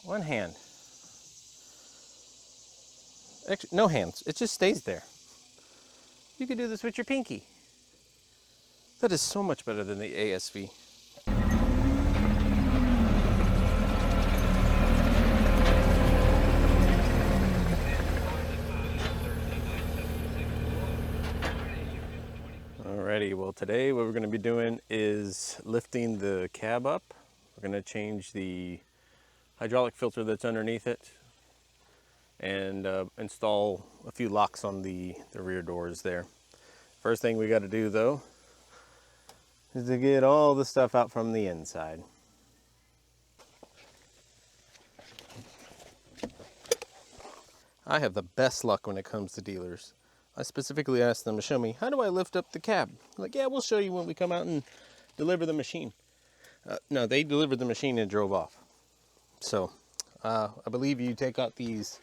One hand. Actually, no hands. It just stays there. You could do this with your pinky. That is so much better than the ASV. Alrighty, well today what we're going to be doing is lifting the cab up. We're going to change the hydraulic filter that's underneath it and install a few locks on the rear doors there. First thing we got to do though is to get all the stuff out from the inside. I have the best luck when it comes to dealers. I specifically asked them to show me, how do I lift up the cab? Like, yeah, we'll show you when we come out and deliver the machine. No, they delivered the machine and drove off. So, I believe you take out this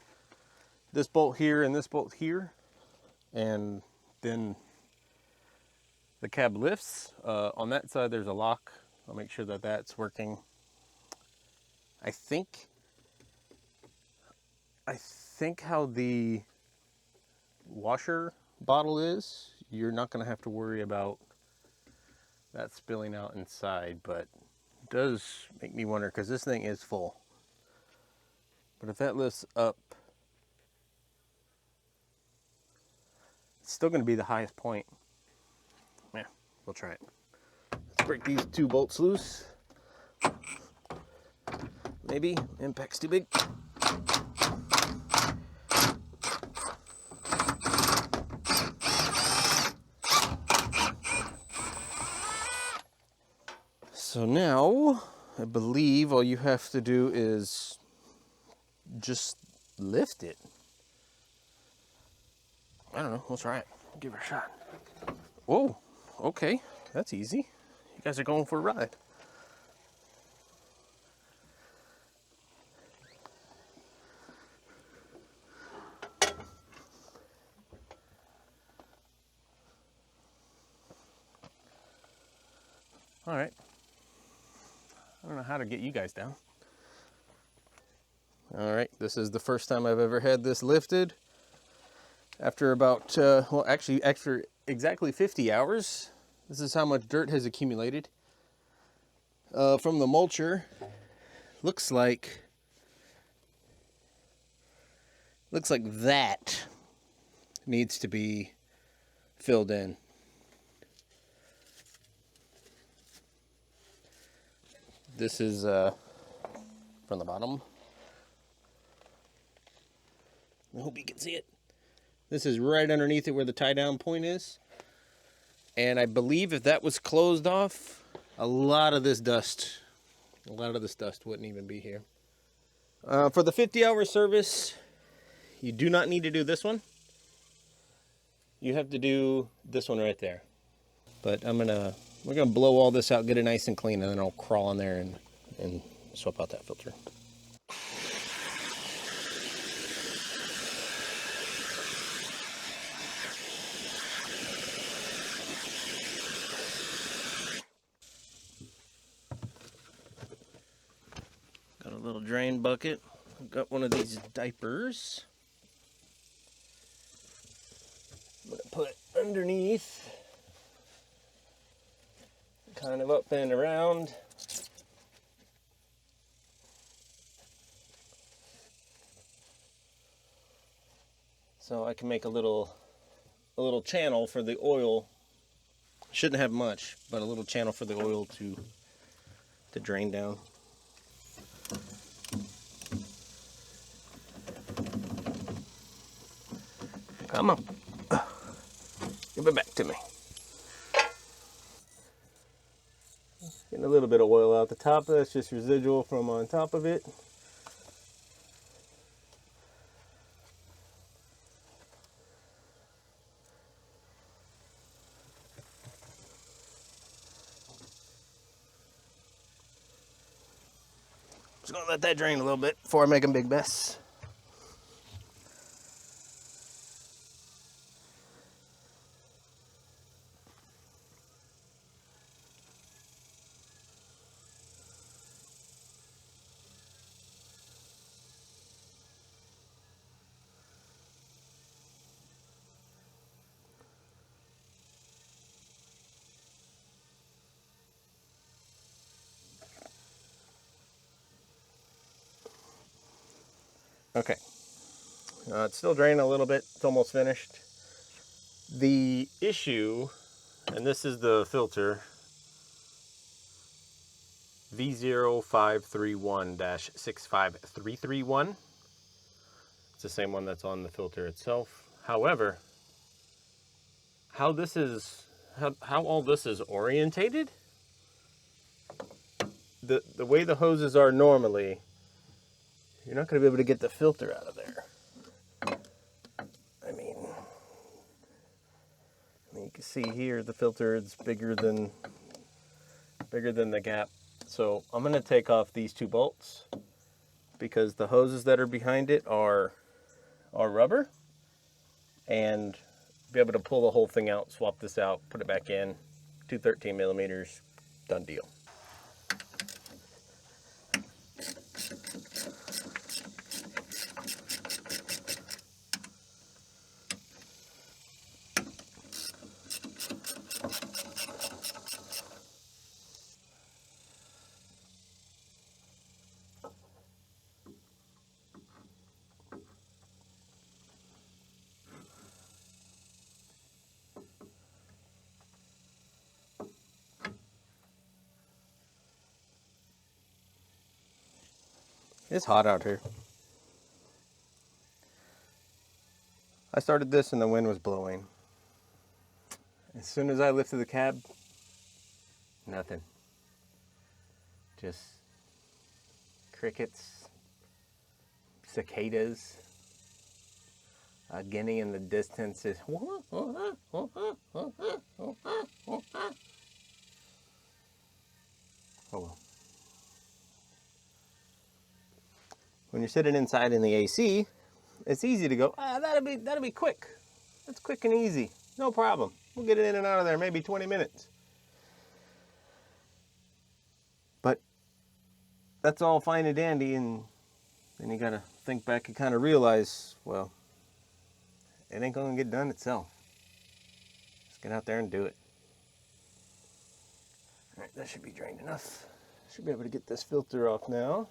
bolt here and this bolt here, and then the cab lifts. On that side, there's a lock. I'll make sure that that's working. I think how the washer bottle is, you're not going to have to worry about that spilling out inside, but it does make me wonder because this thing is full. But if that lifts up, it's still going to be the highest point. Yeah, we'll try it. Let's break these two bolts loose. Maybe impact's too big. So now, I believe all you have to do is just lift it. I don't know, we'll try it. Give it a shot. Whoa, okay, that's easy. You guys are going for a ride. All right. I don't know how to get you guys down. All right, this is the first time I've ever had this lifted. After about, well, actually, after exactly 50 hours, this is how much dirt has accumulated. From the mulcher, looks like that needs to be filled in. This is from the bottom. I hope you can see it. This is right underneath it where the tie down point is. And I believe if that was closed off, a lot of this dust wouldn't even be here. For the 50-hour service, you do not need to do this one. You have to do this one right there. But we're gonna blow all this out, get it nice and clean, and then I'll crawl in there and swap out that filter. Got a little drain bucket. I've got one of these diapers. I'm gonna put underneath, kind of up and around. So I can make a little channel for the oil. Shouldn't have much, but a little channel for the oil to drain down. Come on. Give it back to me. Getting a little bit of oil out the top. That's just residual from on top of it. Just gonna let that drain a little bit before I make a big mess. Okay, it's still draining a little bit. It's almost finished. The issue, and this is the filter, V0531-65331. It's the same one that's on the filter itself. However, how all this is orientated, the way the hoses are normally, you're not going to be able to get the filter out of there. I mean, you can see here the filter is bigger than the gap. So I'm going to take off these two bolts because the hoses that are behind it are rubber, and be able to pull the whole thing out, swap this out, put it back in, 213 millimeters, done deal. It's hot out here. I started this and the wind was blowing. As soon as I lifted the cab, nothing. Just crickets, cicadas, a guinea in the distance is. Oh well. When you're sitting inside in the AC, it's easy to go, that'll be quick. That's quick and easy. No problem. We'll get it in and out of there, maybe 20 minutes. But that's all fine and dandy, and then you gotta think back and kind of realize, well, it ain't gonna get done itself. Just get out there and do it. All right, that should be drained enough. Should be able to get this filter off now.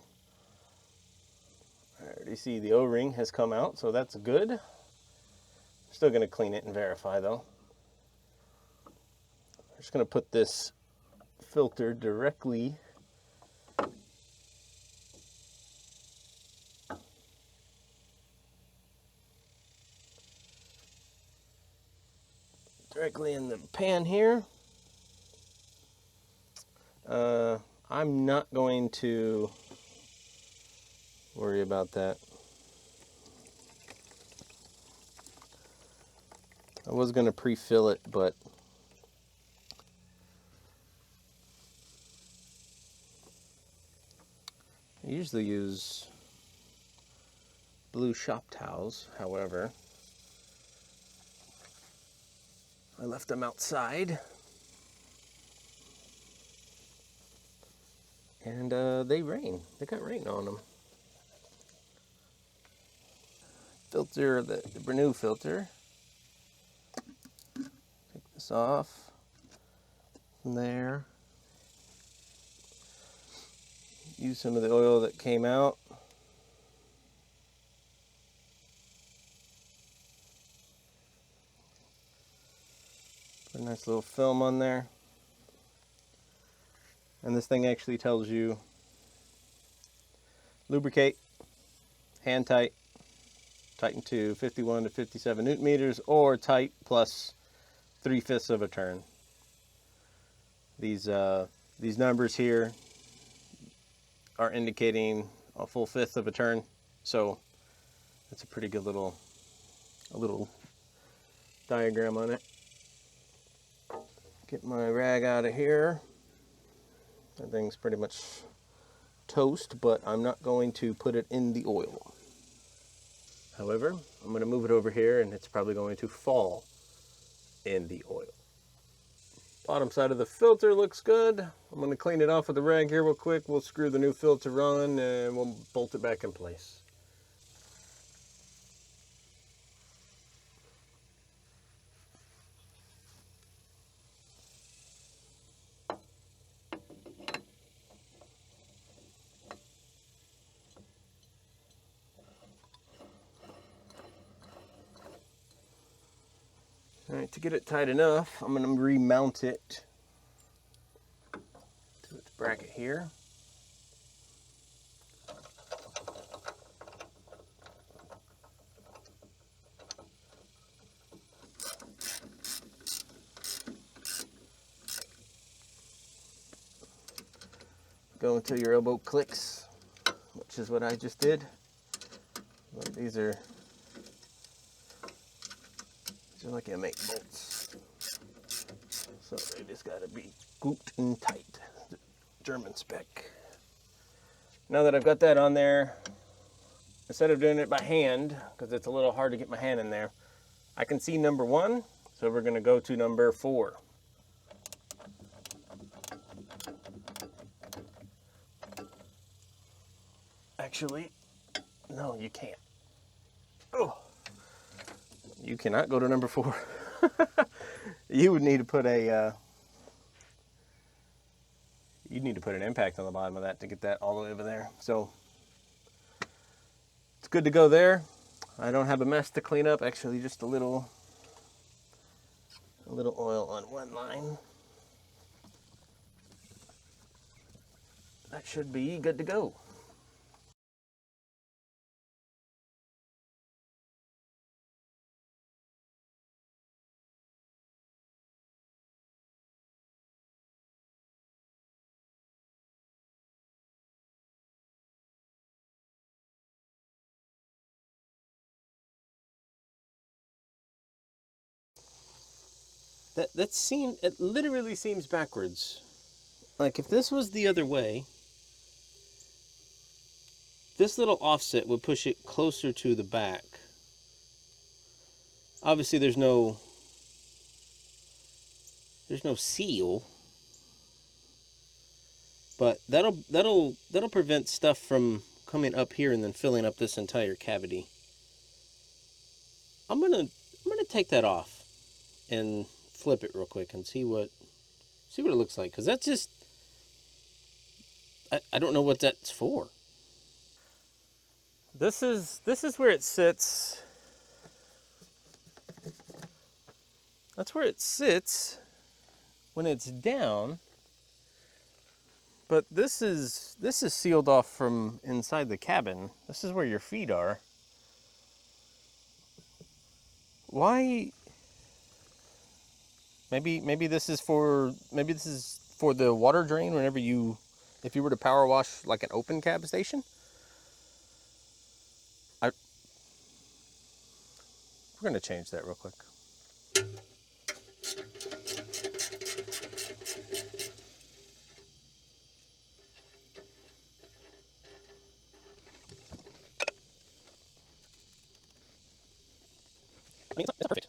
I already see the O-ring has come out, so that's good. Still gonna clean it and verify though. I'm just gonna put this filter directly in the pan here. I'm not going to worry about that. I was going to pre-fill it, but I usually use blue shop towels. However, I left them outside, and they got rain on them. Filter, the Renew filter. Take this off from there. Use some of the oil that came out. Put a nice little film on there. And this thing actually tells you lubricate, hand tight, tighten to 51 to 57 newton meters, or tight plus 3/5 of a turn. These numbers here are indicating a full 1/5 of a turn, so that's a pretty good little diagram on it. Get my rag out of here. That thing's pretty much toast, but I'm not going to put it in the oil. However, I'm going to move it over here, and it's probably going to fall in the oil. Bottom side of the filter looks good. I'm going to clean it off with the rag here real quick. We'll screw the new filter on, and we'll bolt it back in place. to get it tight enough, I'm going to remount it to its bracket here. Go until your elbow clicks, which is what I just did. But these are like M8 bolts, so they just gotta be gooped and tight. German spec. Now that I've got that on there, instead of doing it by hand, because it's a little hard to get my hand in there, I can see number 1, so we're gonna go to number 4. Actually, no, you can't. Oh, you cannot go to number 4. You would need to put a you'd need to put an impact on the bottom of that to get that all the way over there. So it's good to go there. I don't have a mess to clean up. Actually, just a little oil on one line. That should be good to go. It literally seems backwards. Like if this was the other way, this little offset would push it closer to the back. Obviously there's no seal, but that'll prevent stuff from coming up here and then filling up this entire cavity. I'm gonna take that off and flip it real quick and see what it looks like, because that's just, I don't know what that's for. This is where it sits. That's where it sits when it's down. But this is sealed off from inside the cabin. This is where your feet are. Why? Maybe this is for the water drain whenever if you were to power wash like an open cab station. We're gonna change that real quick. I mean, it's not perfect.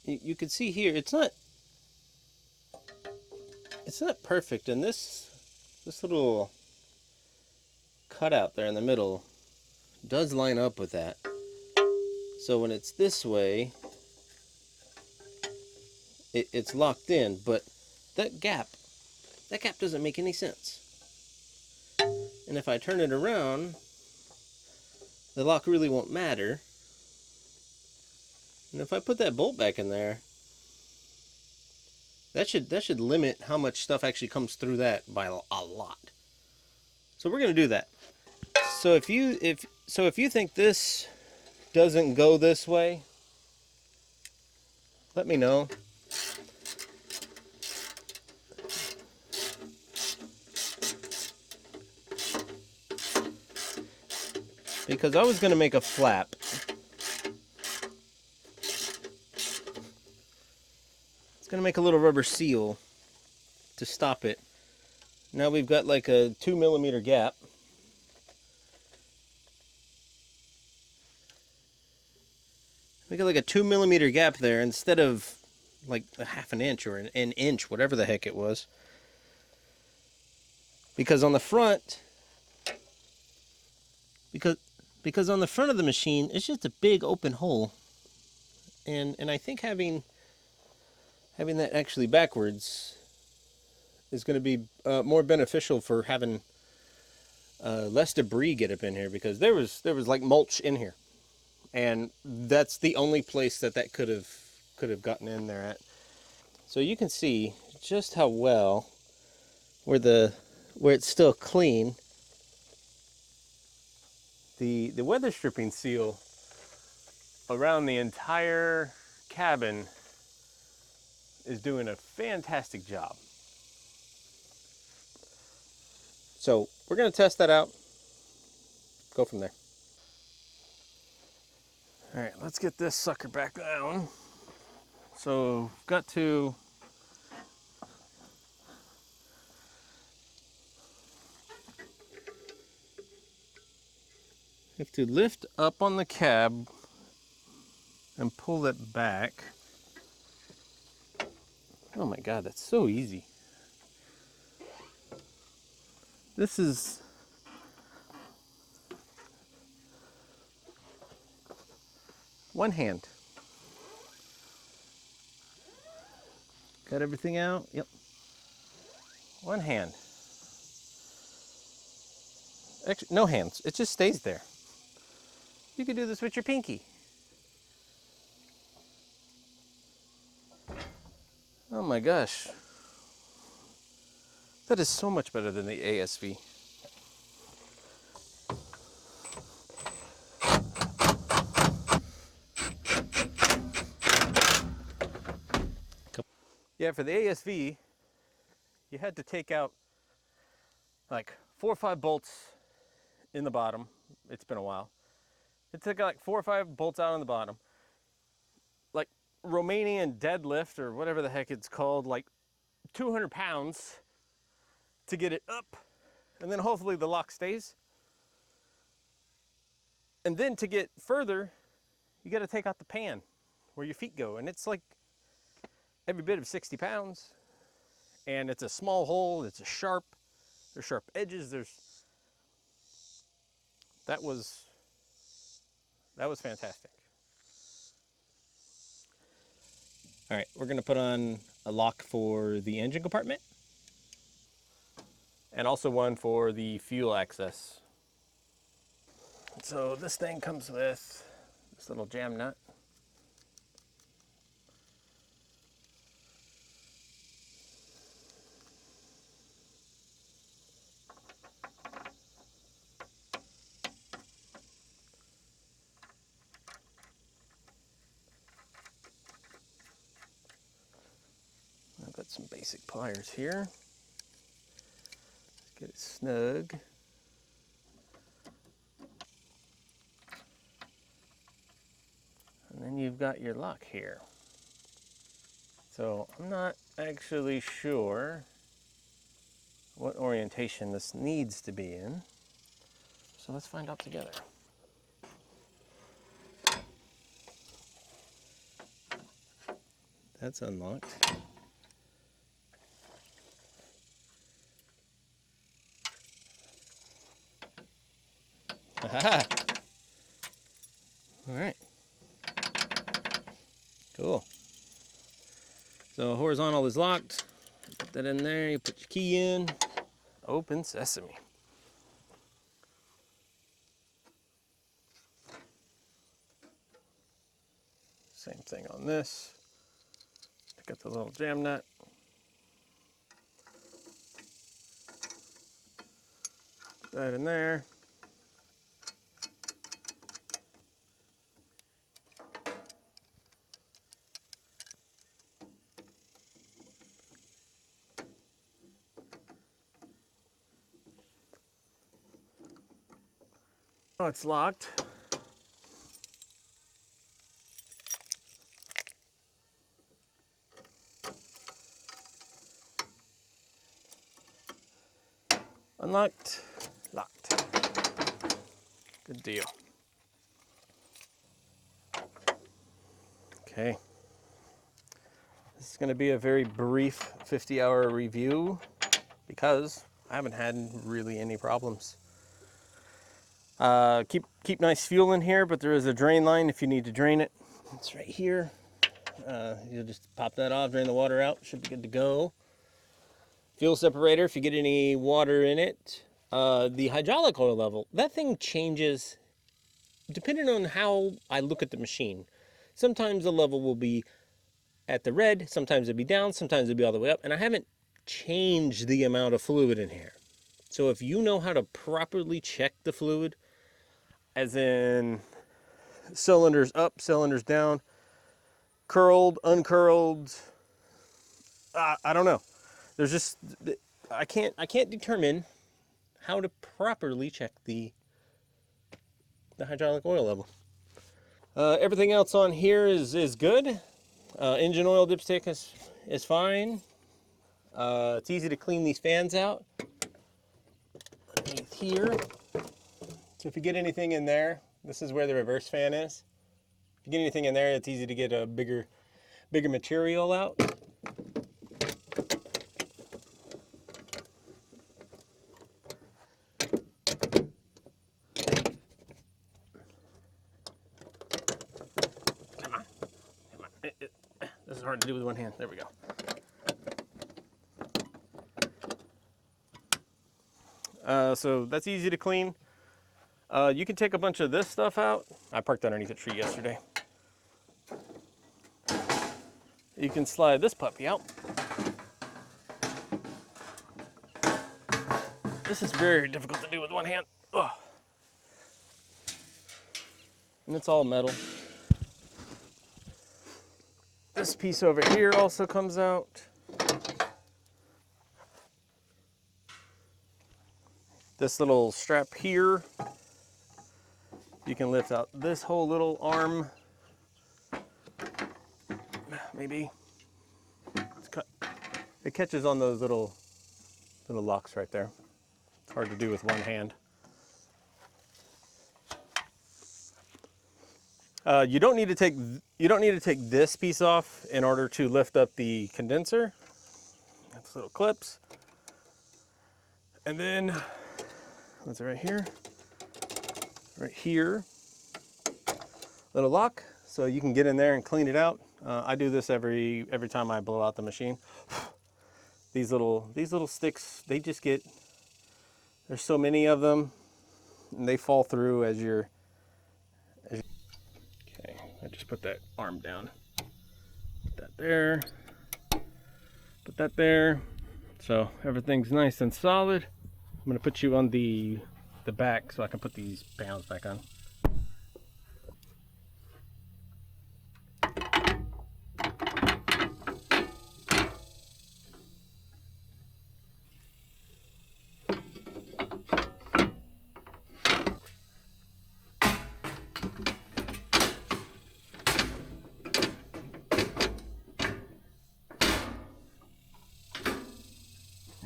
You can see here, it's not perfect, and this little cutout there in the middle does line up with that. So when it's this way, it's locked in, but that gap doesn't make any sense. And if I turn it around, the lock really won't matter. And if I put that bolt back in there, that should limit how much stuff actually comes through that by a lot. So we're gonna do that. So if you think this doesn't go this way, let me know. Because I was gonna make a flap. It's gonna make a little rubber seal to stop it. Now we've got like a 2mm gap. We got like a 2mm gap there instead of like a ½ inch or an inch, whatever the heck it was. Because on the front, because on the front of the machine, it's just a big open hole. And I think having that actually backwards is going to be more beneficial for having less debris get up in here, because there was like mulch in here, and that's the only place that could have could have gotten in there at. So you can see just how well where it's still clean, the weather stripping seal around the entire cabin is doing a fantastic job. So we're going to test that out, go from there. All right, let's get this sucker back down. So got to have to lift up on the cab and pull it back. Oh my God, that's so easy. This is one hand. Got everything out? Yep. One hand. Actually, no hands. It just stays there. You could do this with your pinky. Oh my gosh. That is so much better than the ASV. Yeah, for the ASV, you had to take out like 4 or 5 bolts in the bottom. It's been a while. It took like 4 or 5 bolts out on the bottom. Like Romanian deadlift or whatever the heck it's called, like 200 pounds to get it up. And then hopefully the lock stays. And then to get further, you got to take out the pan where your feet go. And it's like every bit of 60 pounds. And it's a small hole. It's there's sharp edges. That was fantastic. All right, we're gonna put on a lock for the engine compartment and also one for the fuel access. So this thing comes with this little jam nut. I've got some basic pliers here. Get it snug. And then you've got your lock here. So I'm not actually sure what orientation this needs to be in. So let's find out together. That's unlocked. Aha! All right. Cool. So horizontal is locked. Put that in there. You put your key in. Open sesame. Same thing on this. Got the little jam nut. Put that in there. Oh, it's locked. Unlocked, locked. Good deal. Okay. This is going to be a very brief 50-hour review because I haven't had really any problems. Keep nice fuel in here, but there is a drain line if you need to drain it. It's right here. You'll just pop that off, drain the water out. Should be good to go. Fuel separator, if you get any water in it. The hydraulic oil level, that thing changes depending on how I look at the machine. Sometimes the level will be at the red, sometimes it'd be down, sometimes it'd be all the way up, and I haven't changed the amount of fluid in here. So if you know how to properly check the fluid, as in cylinders up, cylinders down, curled, uncurled, I don't know. There's just, I can't determine how to properly check the hydraulic oil level. Everything else on here is good. Engine oil dipstick is fine. It's easy to clean these fans out. Underneath here. So if you get anything in there, this is where the reverse fan is. If you get anything in there, it's easy to get a bigger material out. This is hard to do with one hand. There we go. So that's easy to clean. You can take a bunch of this stuff out. I parked underneath a tree yesterday. You can slide this puppy out. This is very difficult to do with one hand. Ugh. And it's all metal. This piece over here also comes out. This little strap here, you can lift out this whole little arm. Maybe. It catches on those little locks right there. It's hard to do with one hand. You don't need to take this piece off in order to lift up the condenser. That's little clips. And then what's it right here? Right here, little lock, so you can get in there and clean it out. I do this every time I blow out the machine. These little sticks, they just get, there's so many of them, and they fall through as you're. Okay, I just put that arm down. Put that there. Put that there. So everything's nice and solid. I'm gonna put you on the back so I can put these panels back on.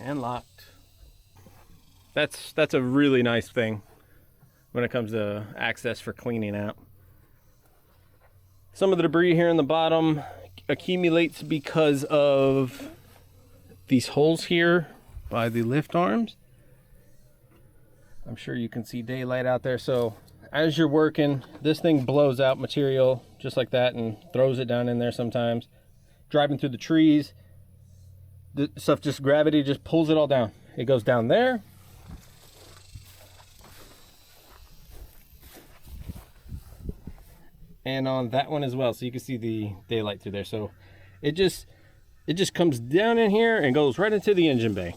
And locked. That's a really nice thing when it comes to access for cleaning out. Some of the debris here in the bottom accumulates because of these holes here by the lift arms. I'm sure you can see daylight out there. So as you're working, this thing blows out material just like that and throws it down in there sometimes. Driving through the trees, the stuff, just gravity just pulls it all down. It goes down there. And on that one as well, so you can see the daylight through there. So it just comes down in here and goes right into the engine bay.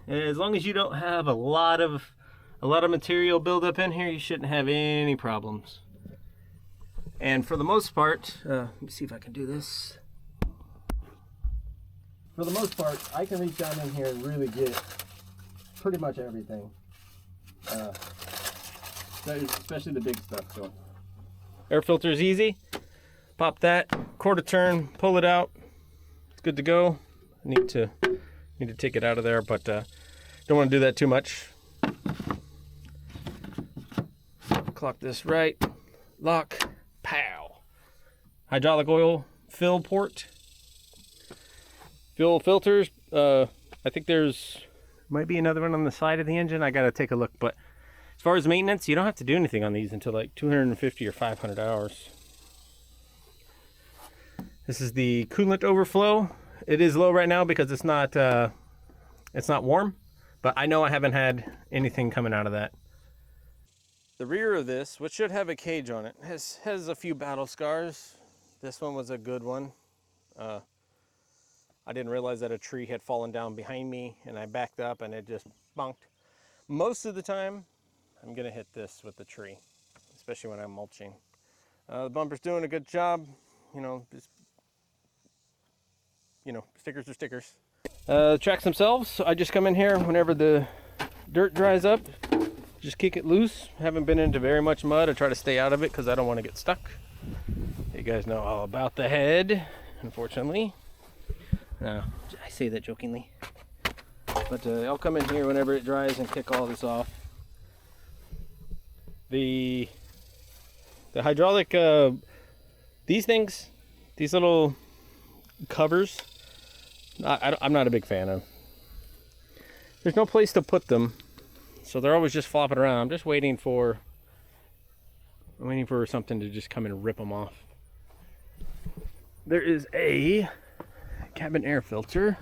And as long as you don't have a lot of material build up in here, you shouldn't have any problems. And for the most part, let me see if I can do this. For the most part, I can reach down in here and really get pretty much everything. Especially the big stuff. So air filter is easy. Pop that, quarter turn, pull it out. It's good to go. I need to take it out of there, but don't want to do that too much. Clock this right, lock, pow. Hydraulic oil fill port. Fuel filters. I think there's might be another one on the side of the engine. I gotta take a look, but as far as maintenance, you don't have to do anything on these until like 250 or 500 hours. This is the coolant overflow. It is low right now because it's not warm, but I know I haven't had anything coming out of that. The rear of this, which should have a cage on it, has a few battle scars. This one was a good one. I didn't realize that a tree had fallen down behind me, and I backed up and it just bonked. Most of the time, I'm gonna hit this with the tree, especially when I'm mulching. The bumper's doing a good job. Stickers are stickers. The tracks themselves, I just come in here whenever the dirt dries up, just kick it loose. Haven't been into very much mud. I try to stay out of it because I don't want to get stuck. You guys know all about the head, unfortunately. I say that jokingly. But I'll come in here whenever it dries and kick all this off. The hydraulic, these things, these little covers, I'm not a big fan of. There's no place to put them, so they're always just flopping around. I'm just waiting for something to just come and rip them off. There is a cabin air filter,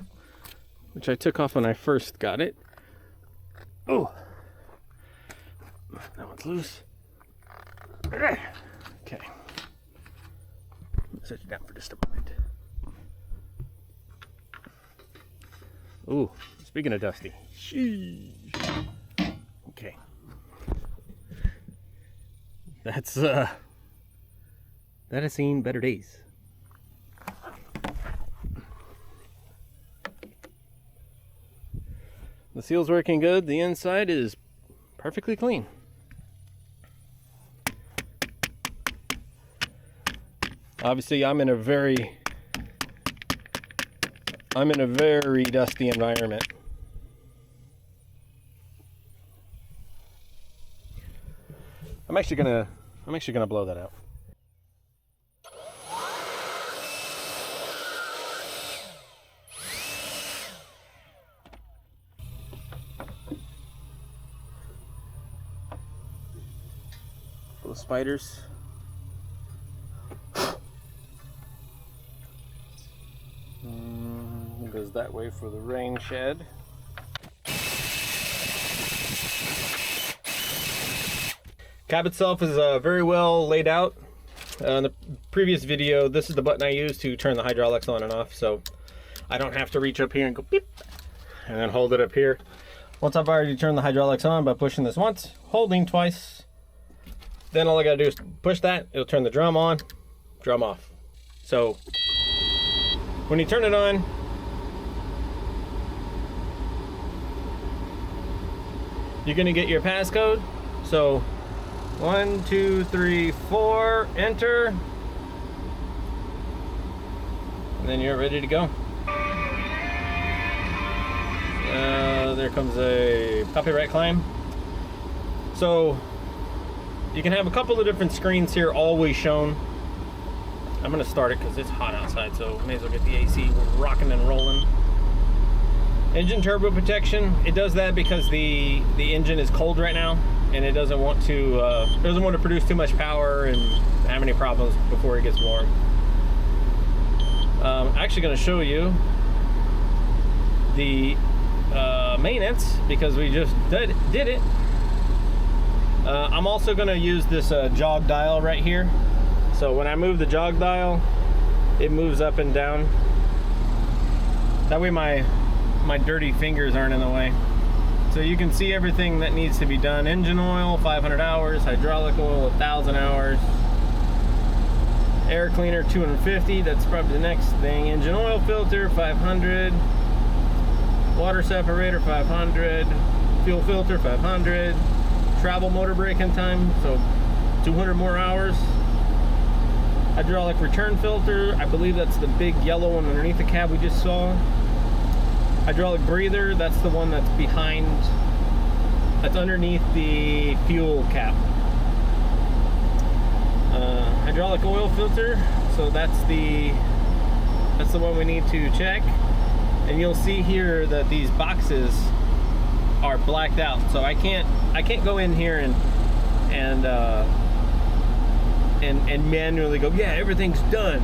which I took off when I first got it. Oh, that one's loose. Okay, set you down for just a moment. Ooh, speaking of dusty. Sheesh. Okay. That has seen better days. The seal's working good. The inside is perfectly clean. Obviously, I'm in a very dusty environment. I'm actually gonna blow that out. Little spiders. Goes that way for the rain shed. Cab itself is very well laid out. In the previous video, this is the button I use to turn the hydraulics on and off, so I don't have to reach up here and go beep and then hold it up here. Once I've already turned the hydraulics on by pushing this once, holding twice, then all I gotta do is push that, it'll turn the drum on, drum off. So when you turn it on, you're gonna get your passcode. So 1, 2, 3, 4, enter, and then you're ready to go. There comes a copyright claim. So you can have a couple of different screens here always shown. I'm gonna start it because it's hot outside, so may as well get the AC rocking and rolling. Engine turbo protection, it does that because the engine is cold right now and it doesn't want to produce too much power and have any problems before it gets warm. I'm actually going to show you the maintenance because we just did it. I'm also going to use this jog dial right here. So when I move the jog dial, it moves up and down. That way my dirty fingers aren't in the way. So you can see everything that needs to be done. Engine oil, 500 hours. Hydraulic oil, 1,000 hours. Air cleaner, 250. That's probably the next thing. Engine oil filter, 500. Water separator, 500. Fuel filter, 500. Travel motor braking time, so 200 more hours. Hydraulic return filter, I believe that's the big yellow one underneath the cab we just saw. Hydraulic breather, that's the one that's behind, that's underneath the fuel cap. Hydraulic oil filter, so that's the one we need to check. And you'll see here that these boxes are blacked out, so I can't go in here and manually go, yeah, everything's done.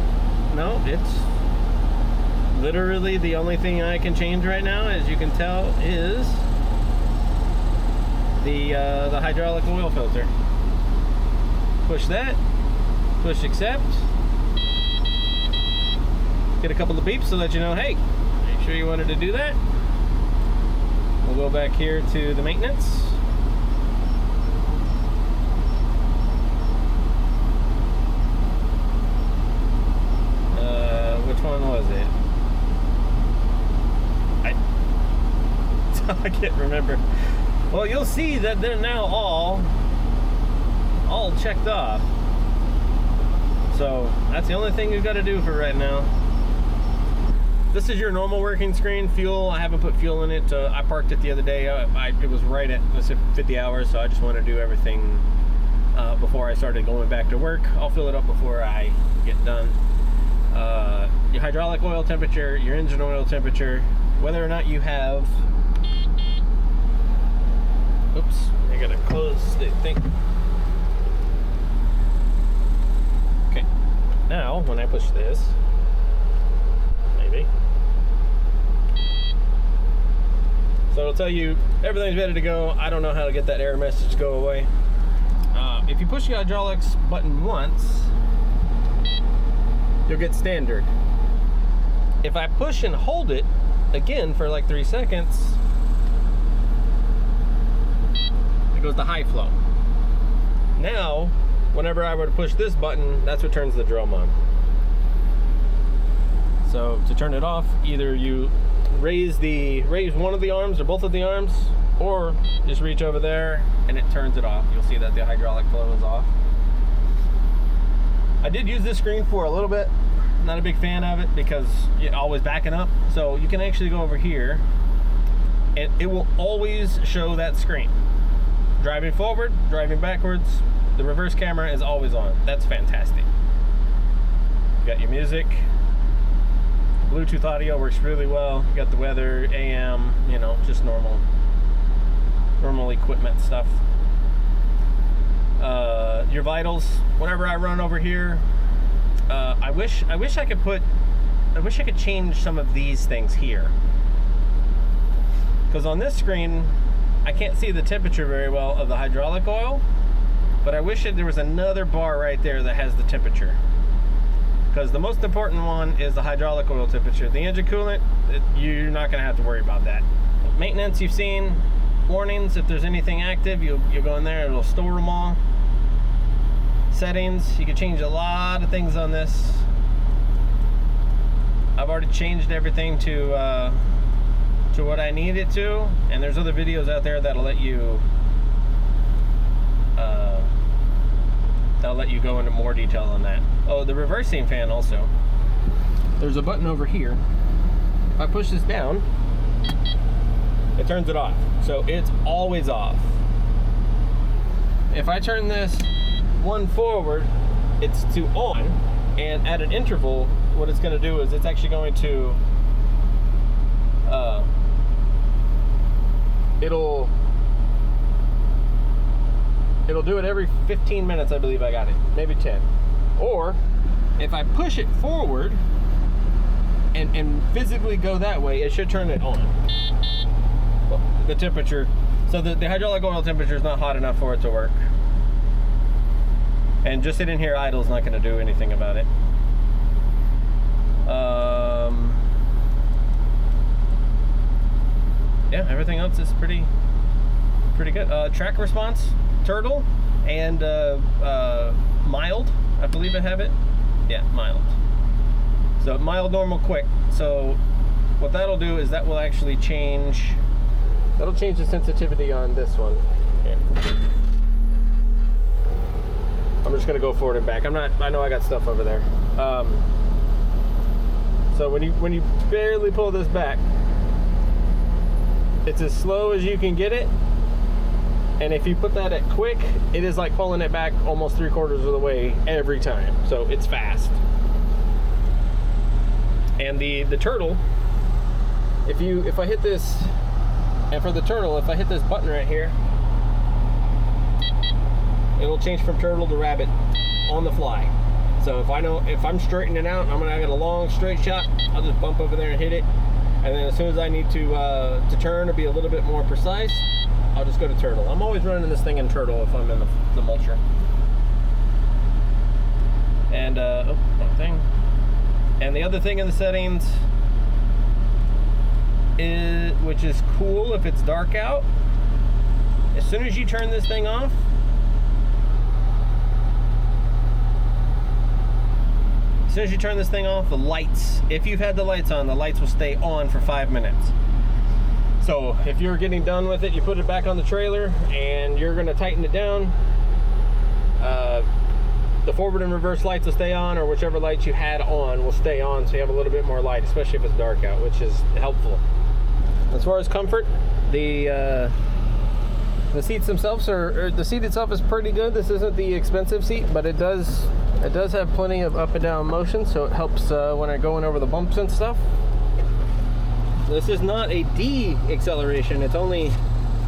No, it's literally the only thing I can change right now, as you can tell, is the hydraulic oil filter. push that, push accept, get a couple of beeps to let you know, hey, make sure you wanted to do that. We'll go back here to the maintenance. Which one was it? I can't remember. Well, you'll see that they're now all checked off. So that's the only thing you've got to do for right now. This is your normal working screen. Fuel, I haven't put fuel in it. I parked it the other day. It was right at, let's say, 50 hours, so I just want to do everything before I started going back to work. I'll fill it up before I get done. Your hydraulic oil temperature, your engine oil temperature, whether or not you have... Oops, I gotta close the thing. Okay, now when I push this, maybe. So it'll tell you everything's ready to go. I don't know how to get that error message to go away. If you push the hydraulics button once, you'll get standard. If I push and hold it again for like 3 seconds, it goes to high flow. Now, whenever I were to push this button, that's what turns the drum on. So to turn it off, either you raise one of the arms or both of the arms, or just reach over there and it turns it off. You'll see that the hydraulic flow is off. I did use this screen for a little bit. Not a big fan of it because you're always backing up. So you can actually go over here and it will always show that screen. Driving forward, driving backwards, the reverse camera is always on. That's fantastic. You got your music. Bluetooth audio works really well. You got the weather, AM, you know, just normal equipment stuff. Your vitals. Whenever I run over here, I wish I could change some of these things here. Because on this screen, I can't see the temperature very well of the hydraulic oil, but I wish there was another bar right there that has the temperature. Because the most important one is the hydraulic oil temperature. The engine coolant, you're not going to have to worry about that. Maintenance, you've seen warnings. If there's anything active, you'll go in there, it'll store them all. Settings, you can change a lot of things on this. I've already changed everything to what I need it to, and there's other videos out there that'll let you go into more detail on that. Oh, the reversing fan also. There's a button over here. If I push this down, it turns it off. So it's always off. If I turn this one forward, it's to on, and at an interval, what it's going to do is it's actually going to it'll do it every 15 minutes, I believe. I got it, maybe 10. Or if I push it forward and physically go that way, it should turn it on. Well, the temperature, so the hydraulic oil temperature is not hot enough for it to work. And just sitting here idle is not going to do anything about it. Yeah, everything else is pretty good. Track response, turtle, and mild. I believe I have it. Yeah, mild. So mild, normal, quick. So what that'll do is that will actually change. That'll change the sensitivity on this one. Here. I'm just gonna go forward and back. I know I got stuff over there. So when you barely pull this back, it's as slow as you can get it. And if you put that at quick, it is like pulling it back almost 3/4 of the way every time. So it's fast. And the turtle, if I hit this, and for the turtle, if I hit this button right here, it'll change from turtle to rabbit on the fly. So if I'm straightening out, I got a long straight shot, I'll just bump over there and hit it. And then as soon as I need to turn or be a little bit more precise, I'll just go to turtle. I'm always running this thing in turtle if I'm in the mulcher. And oh, wrong thing. And the other thing in the settings is, which is cool if it's dark out, as soon as you turn this thing off, the lights, if you've had the lights on, the lights will stay on for 5 minutes. So if you're getting done with it, you put it back on the trailer and you're going to tighten it down. The forward and reverse lights will stay on, or whichever lights you had on will stay on, so you have a little bit more light, especially if it's dark out, which is helpful. As far as comfort, the seats themselves the seat itself is pretty good. This isn't the expensive seat, but it does have plenty of up and down motion, so it helps when I'm going over the bumps and stuff. This is not a deceleration, it's only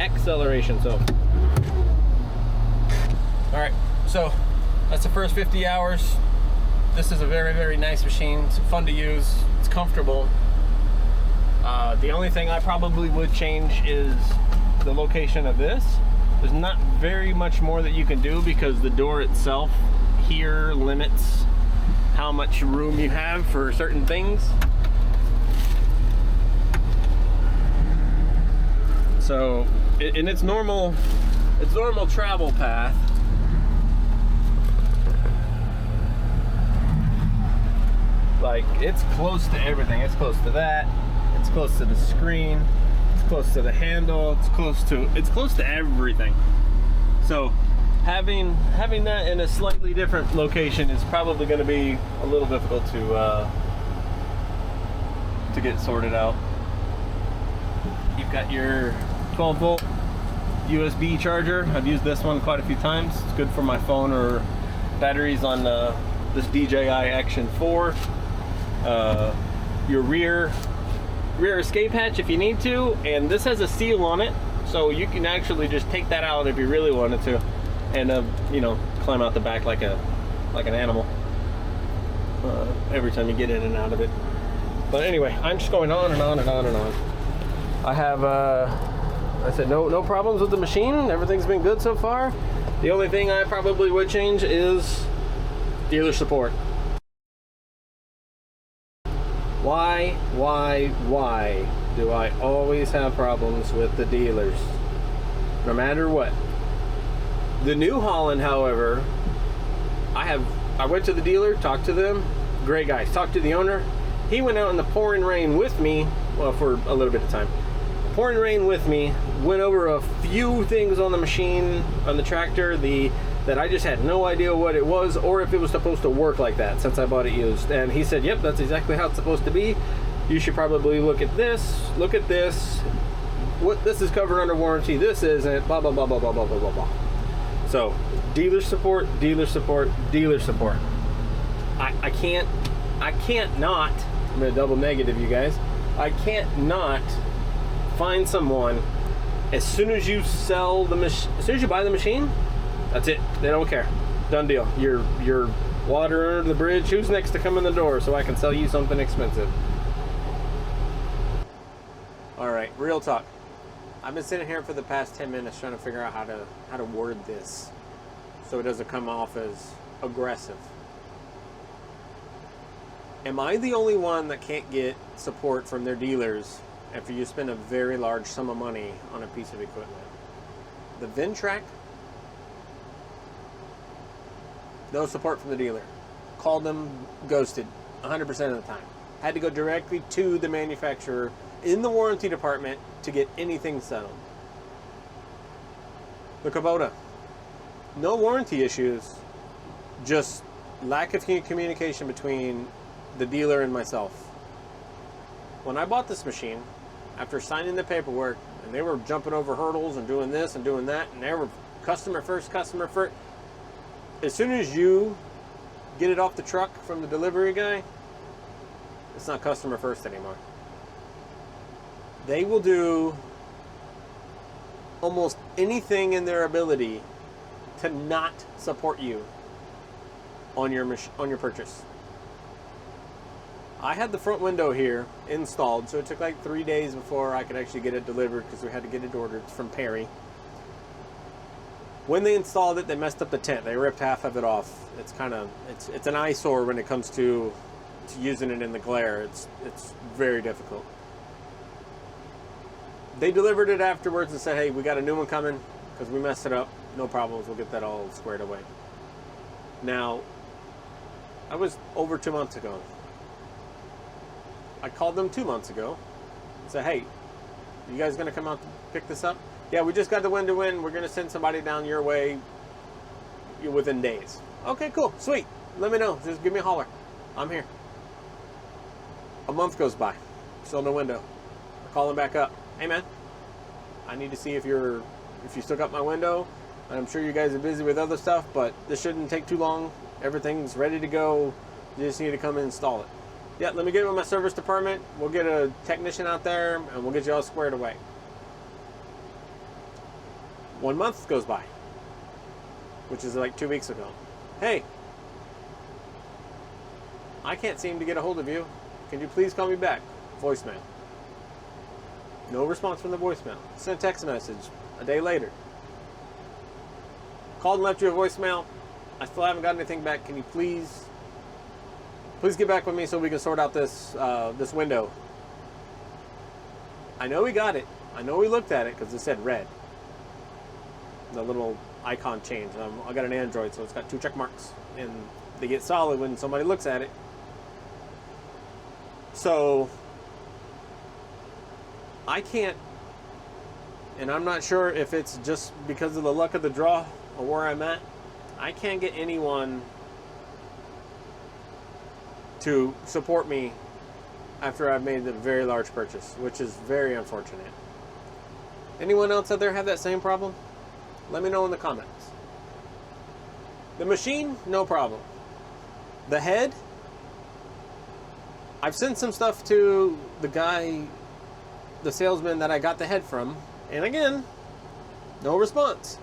acceleration. So, all right, so that's the first 50 hours. This is a very, very nice machine. It's fun to use. It's comfortable. The only thing I probably would change is the location of this. There's not very much more that you can do because the door itself here limits how much room you have for certain things. So in its normal travel path, like, it's close to everything. It's close to that, it's close to the screen, it's close to the handle, it's close to everything. So having that in a slightly different location is probably going to be a little difficult to get sorted out. You've got your 12-volt USB charger. I've used this one quite a few times. It's good for my phone or batteries on this DJI Action 4. Your rear escape hatch if you need to, and this has a seal on it, so you can actually just take that out if you really wanted to, and you know, climb out the back like an animal every time you get in and out of it. But anyway, I'm just going on and on and on and on. I have I said no problems with the machine. Everything's been good so far. The only thing I probably would change is dealer support. Why do I always have problems with the dealers? No matter what. The New Holland, however, I went to the dealer, talked to them, great guys. Talked to the owner. He went out in the pouring rain with me, well, for a little bit of time. Pouring rain with me, went over a few things on the machine, on the tractor, that I just had no idea what it was or if it was supposed to work like that since I bought it used. And he said, yep, that's exactly how it's supposed to be. You should probably look at this, what this is covered under warranty, this isn't, blah, blah, blah, blah, blah, blah, blah, blah. So, dealer support, dealer support, dealer support. I can't not, I'm gonna double negative you guys, I can't not find someone, as soon as you sell the machine, as soon as you buy the machine, that's it. They don't care. Done deal. You're water under the bridge. Who's next to come in the door so I can sell you something expensive? All right, real talk. I've been sitting here for the past 10 minutes trying to figure out how to word this so it doesn't come off as aggressive. Am I the only one that can't get support from their dealers after you spend a very large sum of money on a piece of equipment? The VinTrack, no support from the dealer. Called them, ghosted 100% of the time. Had to go directly to the manufacturer in the warranty department to get anything settled. The Kubota, no warranty issues, just lack of communication between the dealer and myself. When I bought this machine, after signing the paperwork, and they were jumping over hurdles and doing this and doing that, and they were customer first. As soon as you get it off the truck from the delivery guy, it's not customer first anymore. They will do almost anything in their ability to not support you on your purchase. I had the front window here installed, so it took like 3 days before I could actually get it delivered because we had to get it ordered from Perry. When they installed it, they messed up the tent. They ripped half of it off. It's an eyesore when it comes to using it in the glare. It's very difficult. They delivered it afterwards and said, hey, we got a new one coming because we messed it up. No problems. We'll get that all squared away. Now, that was over 2 months ago. I called them 2 months ago and said, hey, you guys going to come out to pick this up? Yeah, we just got the window in. We're going to send somebody down your way within days. Okay, cool. Sweet. Let me know. Just give me a holler. I'm here. A month goes by. Still no window. I call them back up. Hey, man. I need to see if you still got my window. I'm sure you guys are busy with other stuff, but this shouldn't take too long. Everything's ready to go. You just need to come and install it. Yeah, let me get with my service department. We'll get a technician out there, and we'll get you all squared away. 1 month goes by, which is like 2 weeks ago. Hey, I can't seem to get a hold of you. Can you please call me back? Voicemail. No response from the voicemail. Sent a text message a day later. Called and left you a voicemail. I still haven't got anything back. Can you please get back with me so we can sort out this window? I know we got it. I know we looked at it because it said red. The little icon changed. I got an Android, so it's got 2 check marks, and they get solid when somebody looks at it. So I can't, and I'm not sure if it's just because of the luck of the draw or where I'm at, I can't get anyone to support me after I've made a very large purchase, which is very unfortunate. Anyone else out there have that same problem? Let me know in the comments. The machine, no problem. The head, I've sent some stuff to the guy, the salesman that I got the head from, and again, no response.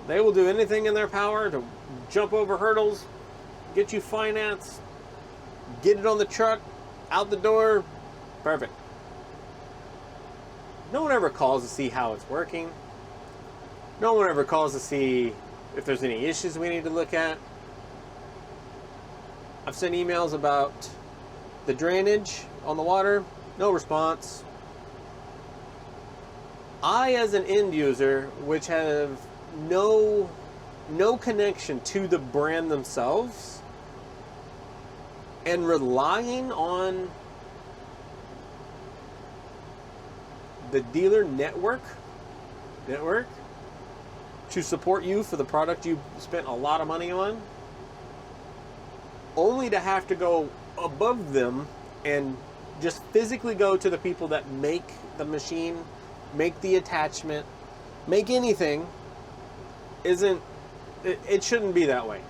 They will do anything in their power to jump over hurdles, get you financed, get it on the truck, out the door, perfect. No one ever calls to see how it's working. No one ever calls to see if there's any issues we need to look at. I've sent emails about the drainage on the water, no response. I, as an end user, which have no connection to the brand themselves, and relying on the dealer network to support you for the product you spent a lot of money on, only to have to go above them and just physically go to the people that make the machine, make the attachment, make anything, it shouldn't be that way.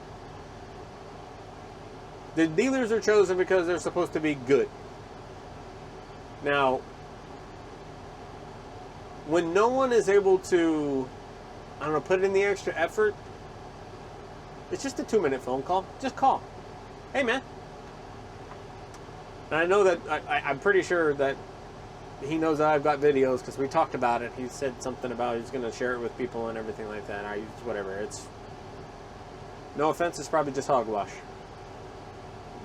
The dealers are chosen because they're supposed to be good. Now, when no one is able to, I don't know, put in the extra effort, it's just a 2-minute phone call. Just call. Hey, man. And I know that, I'm pretty sure that he knows that I've got videos because we talked about it. He said something about he's going to share it with people and everything like that. Whatever. It's, no offense, it's probably just hogwash.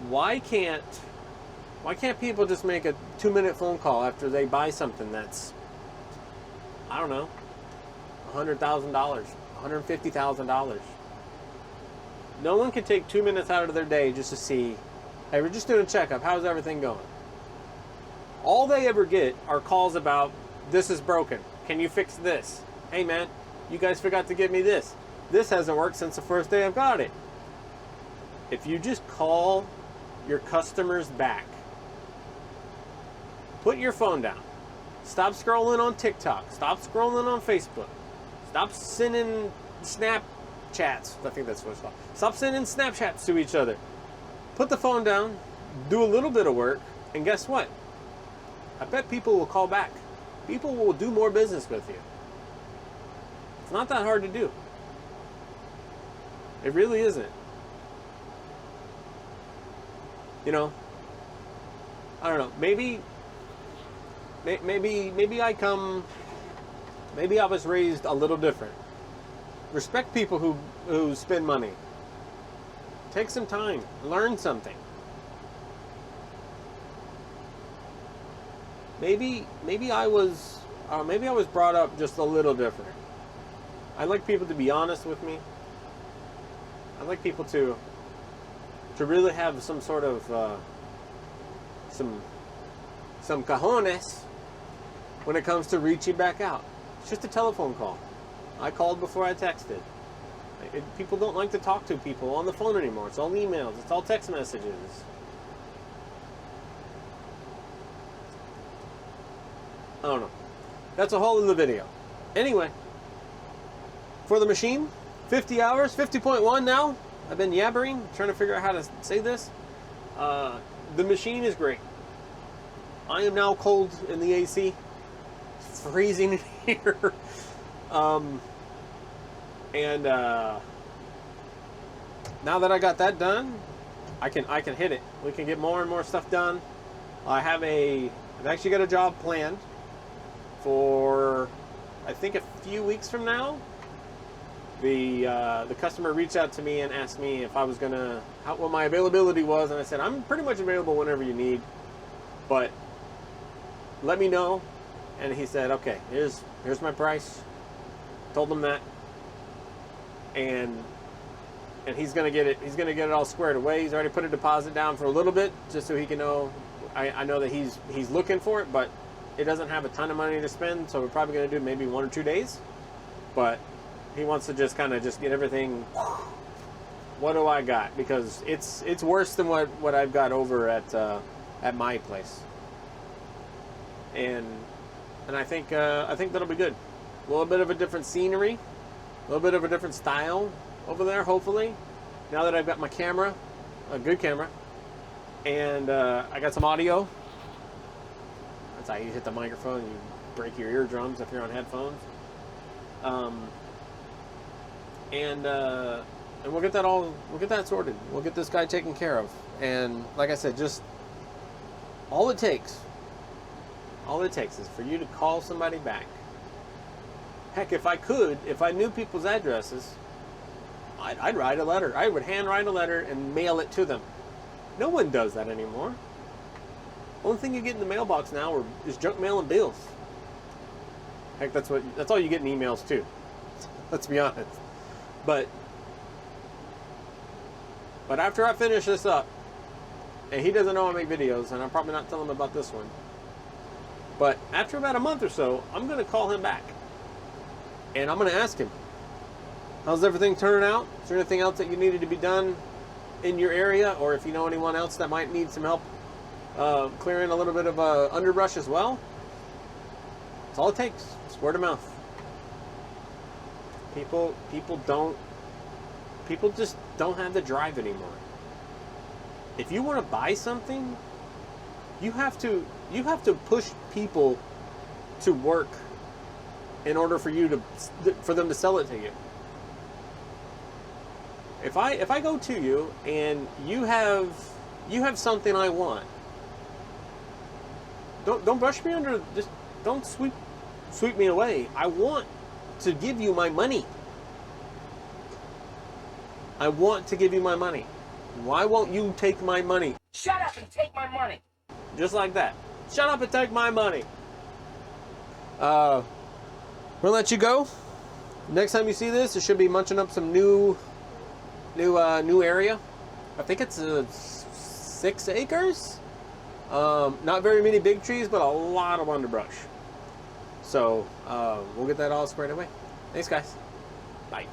Why can't people just make a 2-minute phone call after they buy something that's, I don't know, $100,000, $150,000? No one can take 2 minutes out of their day just to see, hey, we're just doing a checkup. How's everything going? All they ever get are calls about, this is broken. Can you fix this? Hey, man, you guys forgot to give me this. This hasn't worked since the first day I've got it. If you just call your customers back, put your phone down. Stop scrolling on TikTok. Stop scrolling on Facebook. Stop sending Snapchats. I think that's what it's called. Stop sending Snapchats to each other. Put the phone down, do a little bit of work, and guess what? I bet people will call back. People will do more business with you. It's not that hard to do. It really isn't. You know, I don't know. Maybe I was raised a little different. Respect people who spend money. Take some time. Learn something. Maybe I was brought up just a little different. I like people to be honest with me. I like people to really have some sort of some cojones when it comes to reaching back out. It's just a telephone call. I called before I texted. People don't like to talk to people on the phone anymore. It's all emails. It's all text messages. I don't know. That's a whole other video. Anyway, for the machine, 50 hours, 50.1 now. I've been yabbering, trying to figure out how to say this. The machine is great. I am now cold in the AC. It's freezing in here. Now that I got that done, I can hit it. We can get more and more stuff done. I've actually got a job planned for, I think, a few weeks from now. The customer reached out to me and asked me if I was what my availability was, and I said I'm pretty much available whenever you need, but let me know. And he said, okay, here's my price. Told him that, and he's gonna get it all squared away. He's already put a deposit down for a little bit, just so he can know. I know that he's looking for it, but it doesn't have a ton of money to spend, so we're probably gonna do maybe 1 or 2 days. But he wants to just get everything. What do I got? Because it's worse than what I've got over at my place. And I think that'll be good. A little bit of a different scenery, a little bit of a different style over there, hopefully. Now that I've got my camera, a good camera, and I got some audio. That's how you hit the microphone. You break your eardrums if you're on headphones. And we'll get that sorted. We'll get this guy taken care of. And like I said, just all it takes is for you to call somebody back. Heck, if I knew people's addresses, I'd write a letter. I would hand write a letter and mail it to them. No one does that anymore. Only thing you get in the mailbox now is junk mail and bills. Heck, that's all you get in emails too. Let's be honest. But after I finish this up, and he doesn't know I make videos, and I'm probably not telling him about this one, but after about a month or so, I'm going to call him back. And I'm going to ask him, how's everything turning out? Is there anything else that you needed to be done in your area? Or if you know anyone else that might need some help clearing a little bit of underbrush as well? That's all it takes. It's word of mouth. People just don't have the drive anymore. If you want to buy something, you have to push people to work in order for them to sell it to you. If I go to you and you have something I want, don't brush me under. Just don't sweep me away. I want to give you my money. I want to give you my money. Why won't you take my money? Shut up and take my money. Just like that. Shut up and take my money. We'll let you go. Next time you see this, it should be munching up some new area. I think it's 6 acres. Not very many big trees, but a lot of underbrush. So we'll get that all squared away. Thanks, guys. Bye.